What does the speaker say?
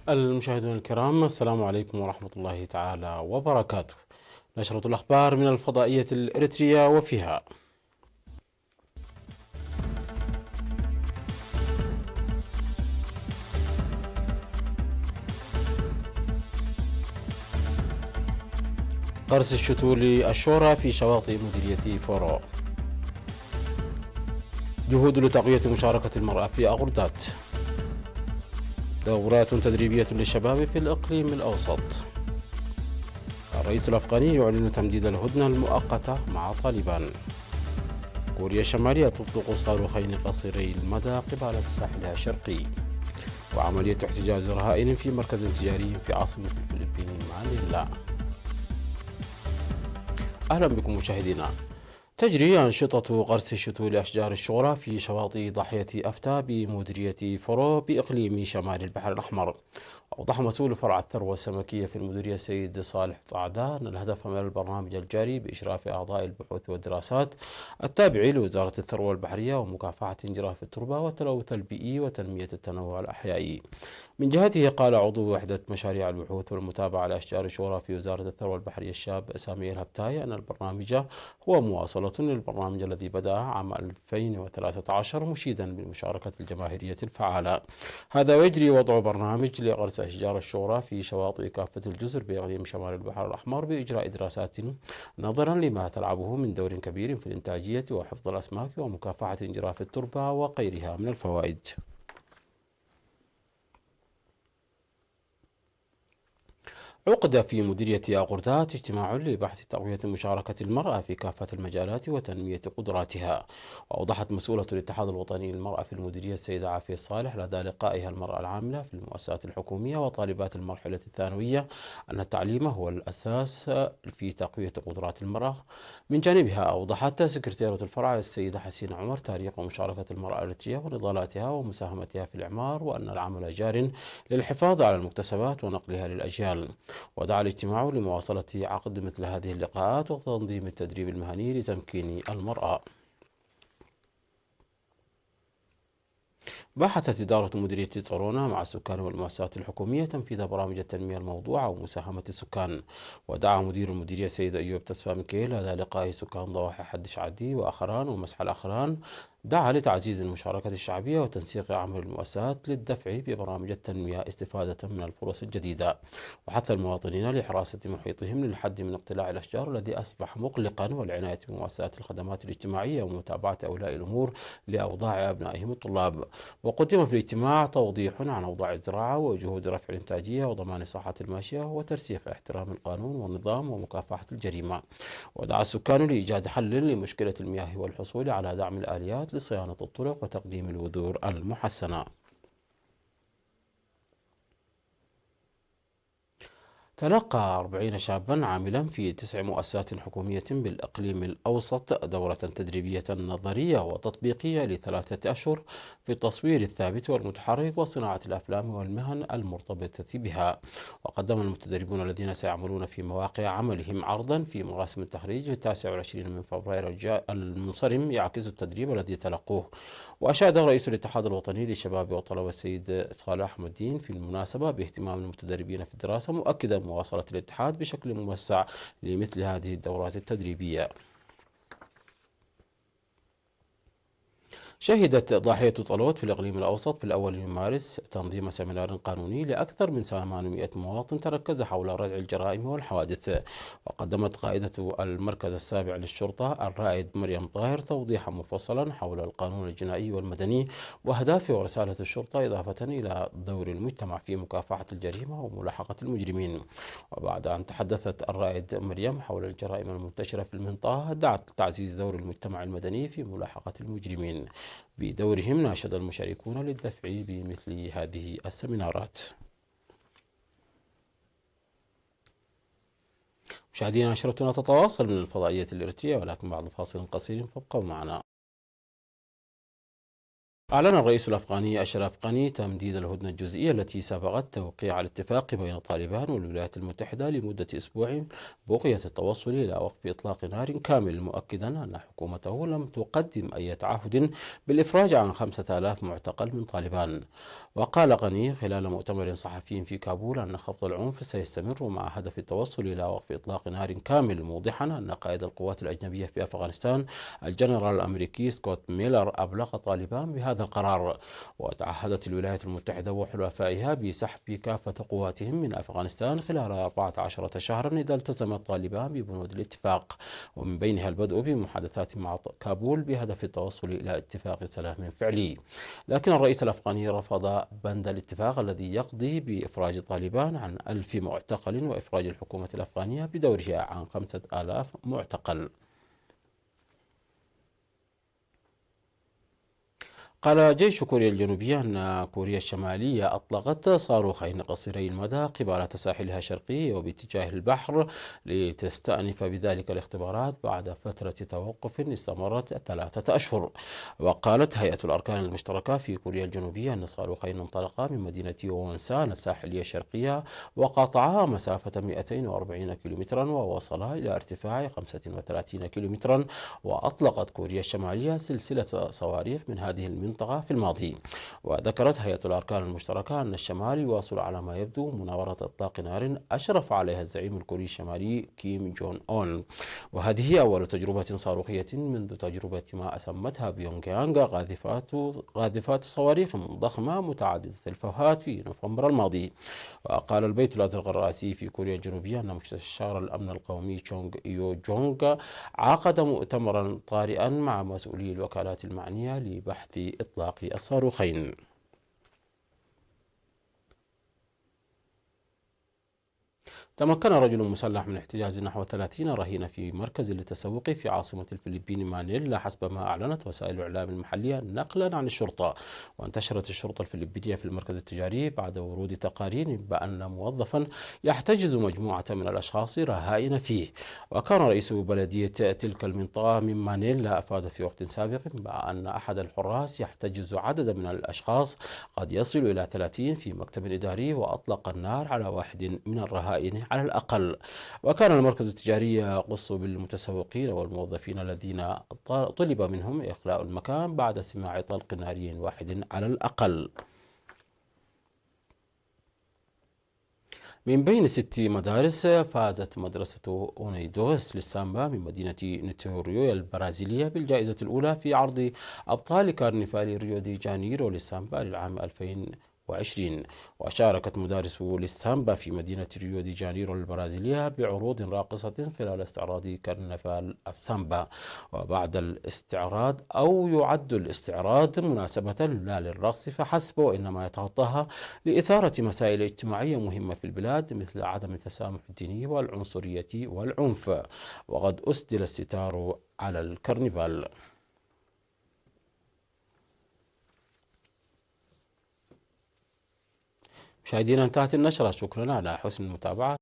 المشاهدون الكرام، السلام عليكم ورحمة الله تعالى وبركاته. نشرة الأخبار من الفضائية الإريترية وفيها: قرص الشتول الشورى في شواطئ مديرية فورو. جهود لتقوية مشاركة المرأة في أغردات. دورات تدريبية للشباب في الإقليم الأوسط. الرئيس الأفغاني يعلن تمديد الهدنة المؤقتة مع طالبان. كوريا الشمالية تطلق صاروخين قصيري المدى قبالة ساحلها الشرقي. وعملية احتجاز رهائن في مركز تجاري في عاصمة الفلبين مانيلا. أهلا بكم مشاهدينا. تجري أنشطة غرس شتول أشجار الشورى في شواطئ ضاحية أفتى بمديرية فرو بإقليم شمال البحر الأحمر. أوضح مسؤول فرع الثروة السمكية في المديرية السيد صالح صعدان أن الهدف من البرنامج الجاري بإشراف أعضاء البحوث والدراسات التابع لوزارة الثروة البحرية ومكافحة انجراف التربة والتلوث البيئي وتنمية التنوع الأحيائي. من جهته قال عضو وحدة مشاريع البحوث والمتابعة لأشجار الشورى في وزارة الثروة البحرية الشاب سامي الهبتاي أن البرنامج هو مواصلة للبرنامج الذي بدأ عام 2013 مشيدا بالمشاركة الجماهيرية الفعالة. هذا ويجري وضع برنامج لغرس أشجار الشورى في شواطئ كافة الجزر بإقليم شمال البحر الأحمر بإجراء دراسات نظرا لما تلعبه من دور كبير في الإنتاجية وحفظ الأسماك ومكافحة انجراف التربة وغيرها من الفوائد. عقد في مديرية أغردات اجتماع لبحث تقوية مشاركة المرأة في كافة المجالات وتنمية قدراتها. وأوضحت مسؤولة الاتحاد الوطني للمرأة في المديرية السيدة عافية الصالح لدى لقائها المرأة العاملة في المؤسسات الحكومية وطالبات المرحلة الثانوية أن التعليم هو الأساس في تقوية قدرات المرأة. من جانبها أوضحت سكرتيرة الفرع السيدة حسين عمر تاريخ مشاركة المرأة الإريترية ونضالاتها ومساهمتها في الإعمار وأن العمل جار للحفاظ على المكتسبات ونقلها للأجيال. ودعا الاجتماع لمواصلة عقد مثل هذه اللقاءات وتنظيم التدريب المهني لتمكين المرأة. باحثت إدارة مديرية صالونة مع السكان والمؤسسات الحكومية تنفيذ برامج التنمية الموضوعة ومساهمة السكان. ودعا مدير المديرية سيد أيوب تسفى ميكيل هذا لقاء سكان ضواحي حد شعدي وأخران ومسح الأخران. دعا لتعزيز المشاركة الشعبية وتنسيق عمل المؤسسات للدفع ببرامج التنمية استفادة من الفرص الجديدة. وحث المواطنين لحراسة محيطهم للحد من اقتلاع الأشجار الذي أصبح مقلقا والعناية بمؤسسات الخدمات الاجتماعية ومتابعة أولياء الأمور لأوضاع أبنائهم الطلاب. وقدم في الاجتماع توضيح عن أوضاع الزراعة وجهود رفع الإنتاجية وضمان صحة الماشية وترسيخ احترام القانون والنظام ومكافحة الجريمة. ودعا السكان لإيجاد حل لمشكلة المياه والحصول على دعم الآليات لصيانة الطرق وتقديم البذور المحسنة. تلقى 40 شابا عاملا في 9 مؤسسات حكومية بالإقليم الأوسط دورة تدريبية نظرية وتطبيقية لثلاثة أشهر في التصوير الثابت والمتحرك وصناعة الأفلام والمهن المرتبطة بها. وقدم المتدربون الذين سيعملون في مواقع عملهم عرضا في مراسم التخريج في 29 من فبراير المنصرم يعكس التدريب الذي تلقوه. وأشاد رئيس الاتحاد الوطني للشباب والطلبة السيد صالح أحمد الدين في المناسبة باهتمام المتدربين في الدراسة مؤكدا مواصلة الاتحاد بشكل موسع لمثل هذه الدورات التدريبية. شهدت ضاحية طلوت في الإقليم الأوسط في الأول من مارس تنظيم سيمينار قانوني لأكثر من 800 مواطن تركز حول ردع الجرائم والحوادث. وقدمت قائدة المركز السابع للشرطة الرائد مريم طاهر توضيحا مفصلا حول القانون الجنائي والمدني وأهدافه ورسالة الشرطة إضافة إلى دور المجتمع في مكافحة الجريمة وملاحقة المجرمين. وبعد أن تحدثت الرائد مريم حول الجرائم المنتشرة في المنطقة دعت لتعزيز دور المجتمع المدني في ملاحقة المجرمين. بدورهم ناشد المشاركون للدفع بمثل هذه السمينارات. مشاهدينا، نشرتنا تتواصل من الفضائية الإريترية ولكن بعد فاصل قصير فابقوا معنا. أعلن الرئيس الأفغاني أشرف غني تمديد الهدنة الجزئية التي سبقت توقيع الاتفاق بين طالبان والولايات المتحدة لمدة أسبوع بقية التوصل إلى وقف إطلاق نار كامل، مؤكدا أن حكومته لم تقدم أي تعهد بالإفراج عن 5000 معتقل من طالبان. وقال غني خلال مؤتمر صحفي في كابول أن خفض العنف سيستمر مع هدف التوصل إلى وقف إطلاق نار كامل، موضحا أن قائد القوات الأجنبية في أفغانستان الجنرال الأمريكي سكوت ميلر أبلغ طالبان بهذا القرار. وتعهدت الولايات المتحدة وحلفائها بسحب كافة قواتهم من أفغانستان خلال 14 شهرا إذا التزمت طالبان ببنود الاتفاق، ومن بينها البدء بمحادثات مع كابول بهدف التوصل إلى اتفاق سلام فعلي. لكن الرئيس الأفغاني رفض بند الاتفاق الذي يقضي بإفراج طالبان عن 1000 معتقل وإفراج الحكومة الأفغانية بدورها عن 5000 معتقل. قال جيش كوريا الجنوبية أن كوريا الشمالية أطلقت صاروخين قصيري المدى قبالة ساحلها الشرقي وباتجاه البحر لتستأنف بذلك الاختبارات بعد فترة توقف استمرت 3 أشهر. وقالت هيئة الأركان المشتركة في كوريا الجنوبية أن الصاروخين انطلقا من مدينة وونسان الساحلية الشرقية وقطعا مسافة 240 كيلومترا ووصلا إلى ارتفاع 35 كيلومترا. وأطلقت كوريا الشمالية سلسلة صواريخ من هذه المنطقة في الماضي. وذكرت هيئة الأركان المشتركة أن الشمال يواصل على ما يبدو مناورة إطلاق نار أشرف عليها الزعيم الكوري الشمالي كيم جون أون، وهذه هي أول تجربة صاروخية منذ تجربة ما أسمتها بيونغ يانغ قاذفات صواريخ ضخمة متعددة الفوهات في نوفمبر الماضي. وقال البيت الأزرق الرئاسي في كوريا الجنوبية أن مستشار الأمن القومي تشونغ إيو جونغ عقد مؤتمرا طارئا مع مسؤولي الوكالات المعنية لبحث إطلاق الصاروخين. تمكن رجل مسلح من احتجاز نحو 30 رهينة في مركز للتسوق في عاصمة الفلبين مانيلا حسب ما أعلنت وسائل الإعلام المحلية نقلا عن الشرطة. وانتشرت الشرطة الفلبينية في المركز التجاري بعد ورود تقارير بأن موظفا يحتجز مجموعة من الأشخاص رهائن فيه. وكان رئيس بلدية تلك المنطقة من مانيلا أفاد في وقت سابق بأن أحد الحراس يحتجز عددا من الأشخاص قد يصل إلى 30 في مكتب إداري، وأطلق النار على واحد من الرهائن على الأقل. وكان المركز التجاري يقص بالمتسوقين والموظفين الذين طلب منهم إخلاء المكان بعد سماع طلق ناري واحد على الأقل. من بين 6 مدارس فازت مدرسة أونيدوس للسامبا من مدينة نيتوريو البرازيلية بالجائزة الأولى في عرض أبطال كارنفال ريو دي جانيرو للسامبا للعام 2020. وشاركت مدارس للسامبا في مدينة ريو دي جانيرو البرازيلية بعروض راقصة خلال استعراض كرنفال السامبا. وبعد الاستعراض أو يعد الاستعراض مناسبة لا للرقص فحسب، وإنما يتغطاها لإثارة مسائل اجتماعية مهمة في البلاد مثل عدم التسامح الديني والعنصرية والعنف. وقد أسدل الستار على الكرنفال. مشاهدينا، انتهت النشرة، شكرا على حسن المتابعة.